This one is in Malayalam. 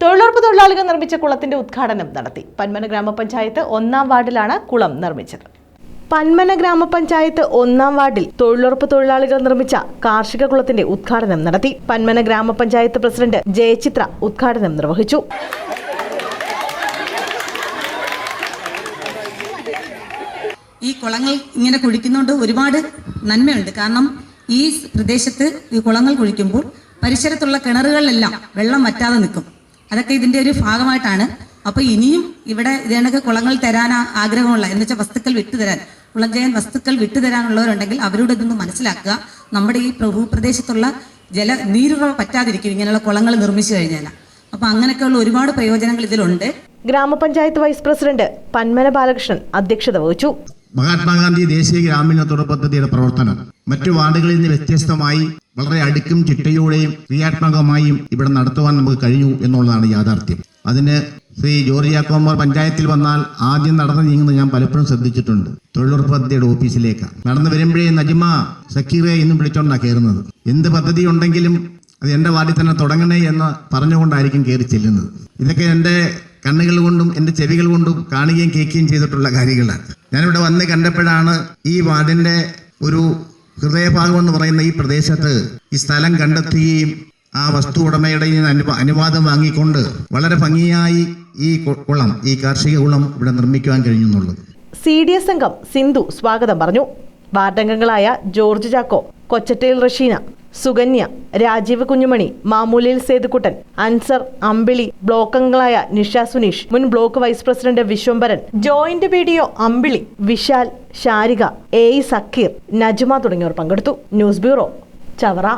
തൊഴിലുറപ്പ് തൊഴിലാളികൾ നിർമ്മിച്ച കുളത്തിന്റെ ഉദ്ഘാടനം നടത്തി. പന്മന ഗ്രാമപഞ്ചായത്ത് 1-ാം വാർഡിലാണ് കുളം നിർമ്മിച്ചത്. പന്മന ഗ്രാമപഞ്ചായത്ത് 1-ാം വാർഡിൽ തൊഴിലുറപ്പ് തൊഴിലാളികൾ നിർമ്മിച്ച കാർഷിക കുളത്തിന്റെ ഉദ്ഘാടനം നടത്തി. പന്മന ഗ്രാമപഞ്ചായത്ത് പ്രസിഡന്റ് ജയചിത്ര ഉദ്ഘാടനം നിർവഹിച്ചു. ഈ കുളങ്ങൾ ഇങ്ങനെ കുഴിക്കുന്നതുകൊണ്ട് ഒരുപാട് നന്മയുണ്ട്. കാരണം ഈ പ്രദേശത്ത് ഈ കുളങ്ങൾ കുഴിക്കുമ്പോൾ പരിസരത്തുള്ള കിണറുകളിലെല്ലാം വെള്ളം വറ്റാതെ നിൽക്കും. അതൊക്കെ ഇതിന്റെ ഒരു ഭാഗമായിട്ടാണ്. അപ്പോൾ ഇനിയും ഇവിടെ ഇതേണക്ക് കുളങ്ങൾ തരാൻ ആഗ്രഹമുള്ള എന്ന് വെച്ചാൽ വസ്തുക്കൾ വിട്ടുതരാൻ കുളം ചെയ്യാൻ വസ്തുക്കൾ വിട്ടുതരാനുള്ളവരുണ്ടെങ്കിൽ അവരോട് ഇതൊന്ന് മനസ്സിലാക്കുക. നമ്മുടെ ഈ ഭൂപ്രദേശത്തുള്ള നീരുറവ പറ്റാതിരിക്കും ഇങ്ങനെയുള്ള കുളങ്ങൾ നിർമ്മിച്ചു കഴിഞ്ഞാൽ. അപ്പോൾ അങ്ങനെയൊക്കെയുള്ള ഒരുപാട് പ്രയോജനങ്ങൾ ഇതിലുണ്ട്. ഗ്രാമപഞ്ചായത്ത് വൈസ് പ്രസിഡന്റ് പന്മന ബാലകൃഷ്ണൻ അധ്യക്ഷത വഹിച്ചു. മഹാത്മാഗാന്ധി ദേശീയ ഗ്രാമീണ തൊഴിൽ പദ്ധതിയുടെ പ്രവർത്തനം മറ്റു വാർഡുകളിൽ നിന്ന് വ്യത്യസ്തമായി വളരെ അടുക്കും ചിട്ടയോടെയും ക്രിയാത്മകമായും ഇവിടെ നടത്തുവാൻ നമുക്ക് കഴിഞ്ഞു എന്നുള്ളതാണ് യാഥാർത്ഥ്യം. അതിന് ശ്രീ ജോർജ് യാക്കോബ് പഞ്ചായത്തിൽ വന്നാൽ ആദ്യം നടന്നു നീങ്ങുന്നത് ഞാൻ പലപ്പോഴും ശ്രദ്ധിച്ചിട്ടുണ്ട്. തൊഴിലുറപ്പ് പദ്ധതിയുടെ ഓഫീസിലേക്കാണ് നടന്നു വരുമ്പോഴേ നജ്മ സക്കീറെ എന്നും വിളിച്ചോണ്ടാണ് കയറുന്നത്. എന്ത് പദ്ധതി ഉണ്ടെങ്കിലും അത് എൻ്റെ വാർഡിൽ തന്നെ തുടങ്ങണേ എന്ന് പറഞ്ഞുകൊണ്ടായിരിക്കും കയറി ചെല്ലുന്നത്. ഇതൊക്കെ എൻ്റെ കണ്ണുകൾ കൊണ്ടും എൻ്റെ ചെവികൾ കൊണ്ടും കാണുകയും കേൾക്കുകയും ചെയ്തിട്ടുള്ള കാര്യങ്ങളാണ്. ഞാനിവിടെ വന്ന് കണ്ടപ്പോഴാണ് ഈ വാർഡിൻ്റെ ഒരു ഹൃദയഭാഗം എന്ന് പറയുന്ന ഈ പ്രദേശത്ത് ഈ സ്ഥലം കണ്ടെത്തുകയും ആ വസ്തു ഉടമയുടെ അനുവാദം വാങ്ങിക്കൊണ്ട് വളരെ ഭംഗിയായി ഈ കാർഷിക കുളം ഇവിടെ നിർമ്മിക്കുവാൻ കഴിഞ്ഞു എന്നുള്ളത്. CDS അംഗം സിന്ധു സ്വാഗതം പറഞ്ഞു. വാർഡംഗങ്ങളായ ജോർജ് ചാക്കോ, കൊച്ചറ്റയിൽ റഷീന, സുകന്യ, രാജീവ് കുഞ്ഞുമണി, മാമൂലിൽ സേതുക്കുട്ടൻ, അൻസർ, അമ്പിളി, ബ്ലോക്ക് അംഗങ്ങളായ നിഷ സുനീഷ്, മുൻ block vice president Vishwambharan, joint BDO Ambili, Vishal, Sharika, Sakkeer, Najma തുടങ്ങിയവർ പങ്കെടുത്തു. News bureau, Chavara.